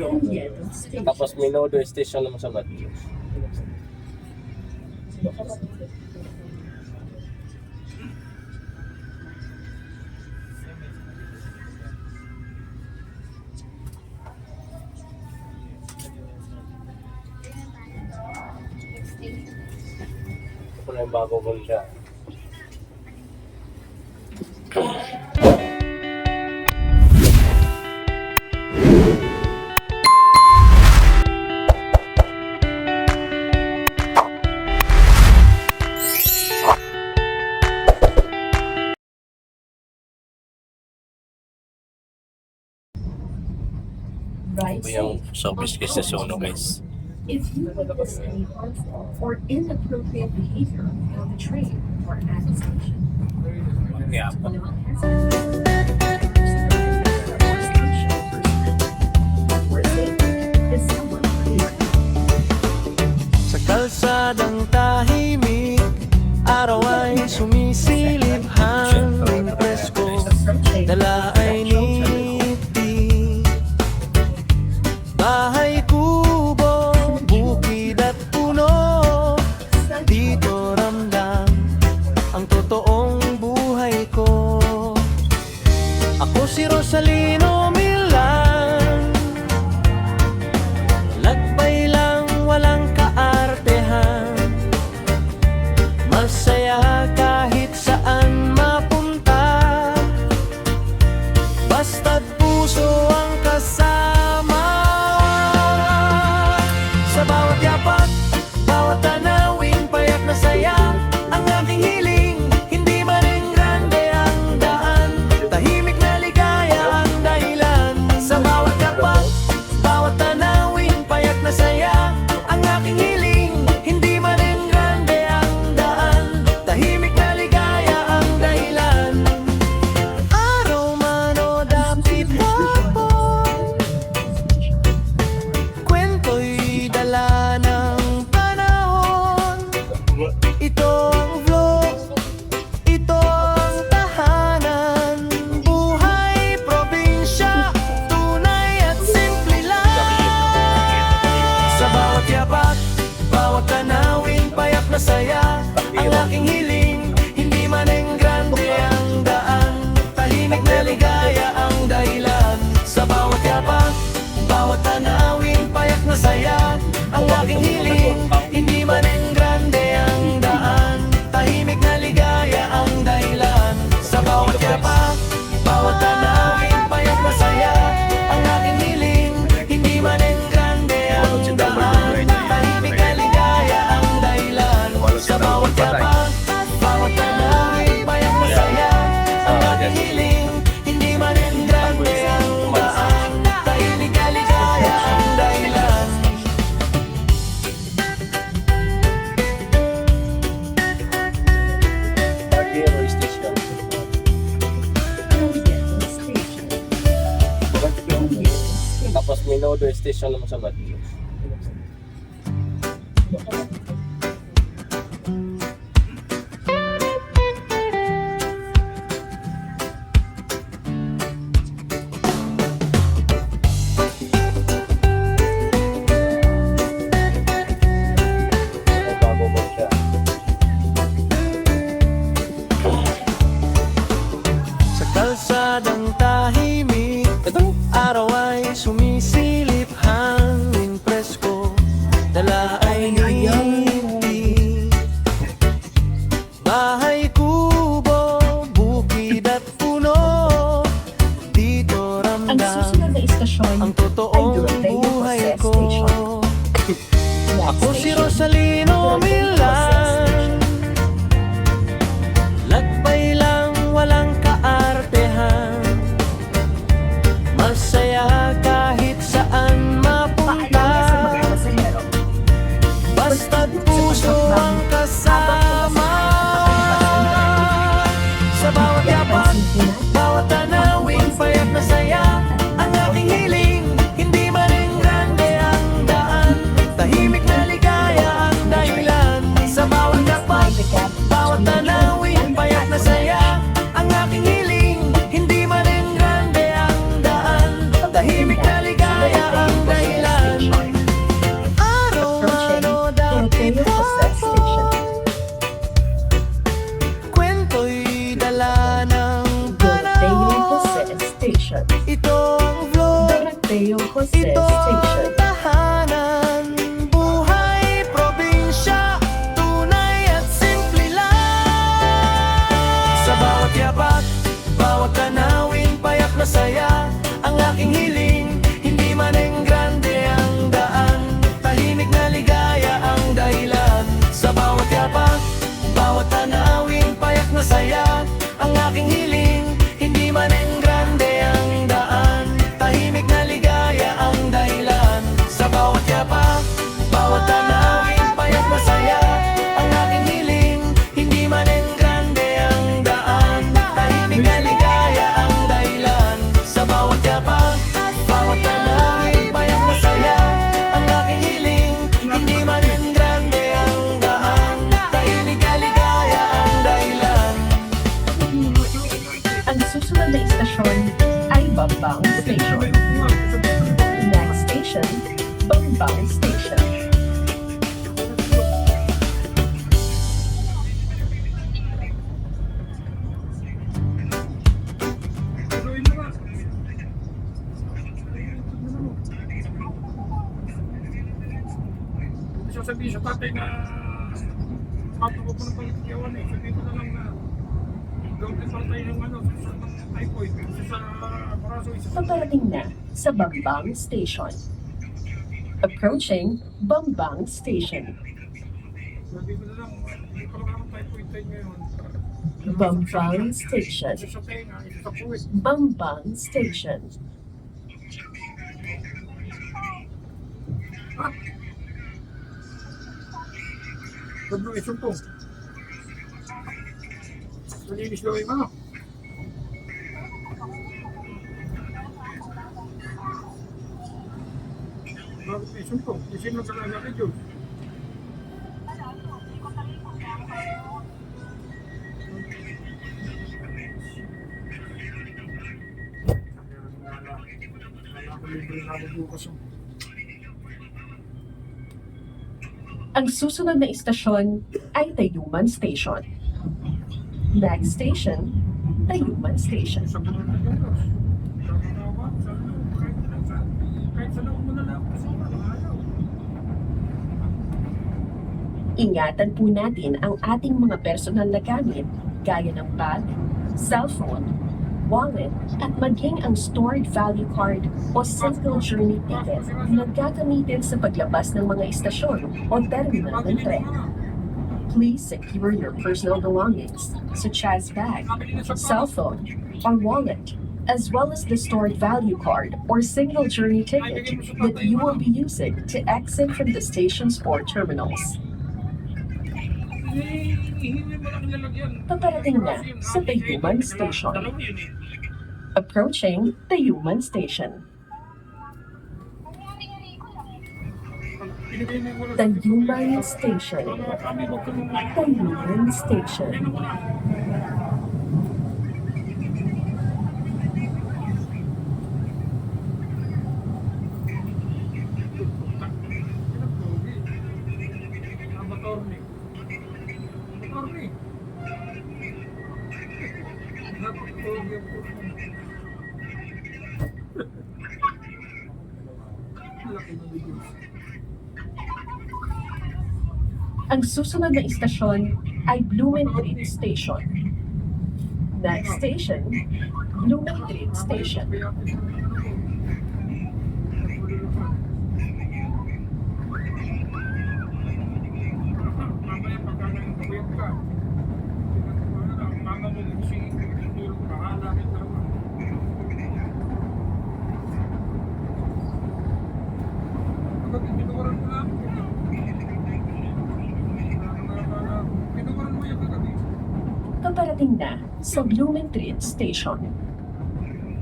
Tapos Minodo Station naman sa Batyo. Ito na yung bago bunda. Ito yung service case sa Sono, guys. If you witness any harmful or inappropriate behavior on the train or at the station, Yeah. Sa kalsadang tahimik, araw ay sumisilip, hangin presko, dala ay niti. Bahay kubo, bukid at puno, dito ramdam ang totoong buhay ko. Ako si Rosalino Milan, lagbay lang walang kaartehan, masaya kahit saan mapunta, basta't puso ang kasama. Sa bawat yapak, bawat tanawin, payak na saya ang aking hiling. Hindi man rin grande ang daan, tahimik na ligaya ang dahilan. Sa bawat yapak, bawat tanawin, payak na saya ang aking hiling. Hindi man rin grande ang daan, tahimik na ligaya ang dahilan. Araw man o dapit hapon, kwento'y dala ng panahon. Ito ang vlog, ito ang tahanan, buhay probinsya, tunay at simple lang. Sa bawat yapak, bawat tanawin, payak na saya ang aking hiling. Hindi man grande ang daan, tahimik na ligaya ang dahilan. Sa bawat yapak, bawat tanawin, payak na saya ang aking hiling. Hindi man grande ang daan, tahimik na ligaya ang dahilan. Sa bawat yapak, bawat tanawin, payak na saya ang aking hiling. Hindi man grande ang daan, tahimik na ligaya ang dahilan. Sa bawat yapak, bawat tanawin, payak na saya ang aking hiling. Hindi man grande ang daan, tahimik na ligaya ang dahilan. Batyo Station. Tapos Minodo Station naman sa Batyo. Ang bago bunda. Sa kalsadang tahimik, araw ay sumisilip, hangin presko, dala ay ngiti. Bahay kubo, bukid at puno, dito Ang ramdam susunod na istasyon ang totoong buhay ko. Ako si Rosalino Milan, lagbay lang walang kaartehan, masaya kahit saan mapunta, basta't puso ang kasama. Sa bawat yapak, bawat tanawin, payak na saya ang aking hiling. Hindi man rin grande ang daan, tahimik na ligaya ang dahilan. Sa bawat yapak, Jose Ito ang Station. tahanan, buhay probinsya, tunay at simple lang. Sa bawat yapak, bawat tanawin, payak na saya, ang aking hiling, hindi man grande ang daan, tahimik na ligaya ang dahilan. Sa bawat yapak, bawat tanawin, payak na saya, ang aking hiling, hindi man grande ang daan, tahimik na ligaya ang dahilan. Sa bawat yapak, bawat tanawin, payak na saya, ang aking hiling, hindi man grande ang daan, tahimik na ligaya ang dahilan. Sa bawat yapak, bawat tanawin, payak na saya, ang aking hiling, hindi man grande ang daan, tahimik na ligaya ang dahilan. Ang susunod na istasyon ay Bambang Station. Next station, Bambang Station. Siya sabihin sa tatay na matuko ko ng pagkikiyawan eh. Sabihin ko na lang na gawin pa tayo ng ano, sa typhoid. Isa sa braso, isa sa Paparating na sa Bambang Station. Approaching Bambang Station. sabihin ko na lang, hindi ko lang ako typhoid tayo ngayon. Bambang Station. Isa sa tenga, isa sa puwit. Bambang Station. Huwag mo isumpong. Malinis daw yung ano. Bakit may isumpong? Isin mo talaga kay Diyos. Ang susunod na istasyon ay Tayuman Station. Next station, Tayuman Station. Sa buwan ng Diyos. Sa kawa, sa ano, kahit sa loob mo na lang, sa ayaw. Ingatan po natin ang ating mga personal na gamit gaya ng bag, cellphone, wallet, at maging ang stored value card o single journey ticket na gagamitin sa paglabas ng mga istasyon o terminal ng tren. Please secure your personal belongings, such as bag, cell phone, or wallet, as well as the stored value card or single journey ticket that you will be using to exit from the stations or terminals. Hihingi mo lang nilagyan. Paparating na sa Tayuman Station. Dalawa yun eh. Approaching Tayuman Station. Pinibigay mo lang. Tayuman Station. Kami huwag ka mong Tayuman Station. Ang susunod na istasyon ay Blumentritt Station. Next station, Blumentritt Station. Mamaya pagka nagpapuyat ka, mama mo magsingin ko yung tulong ka, hanapin tawa. Pagkat tinuwaran mo lang, tinuwaran mo yung kagabi. Paparating na sa Blumentritt Station.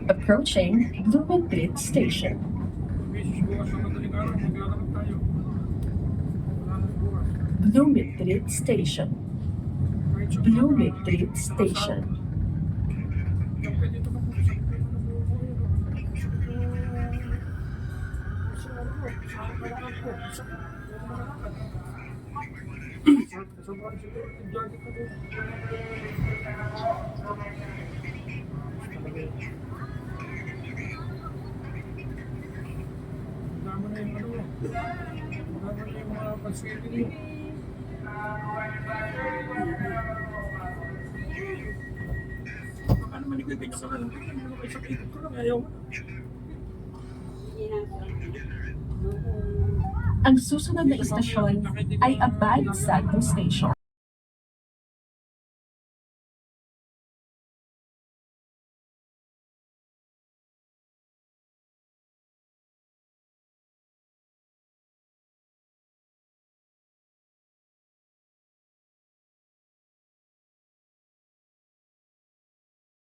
Approaching Blumentritt Station. Beses bukas sa madaling araw, maglalakad tayo. Wala na bukas. Blumentritt Station. Kahit sa Blumentritt Station. pwede ito na po sa Ano yung mga facility mo? Baka naman ikagay ka lang. Hindi mo kayo sa ikot ko lang. Ayaw mo. Ang susunod na istasyon ay Abad Sagbo Station.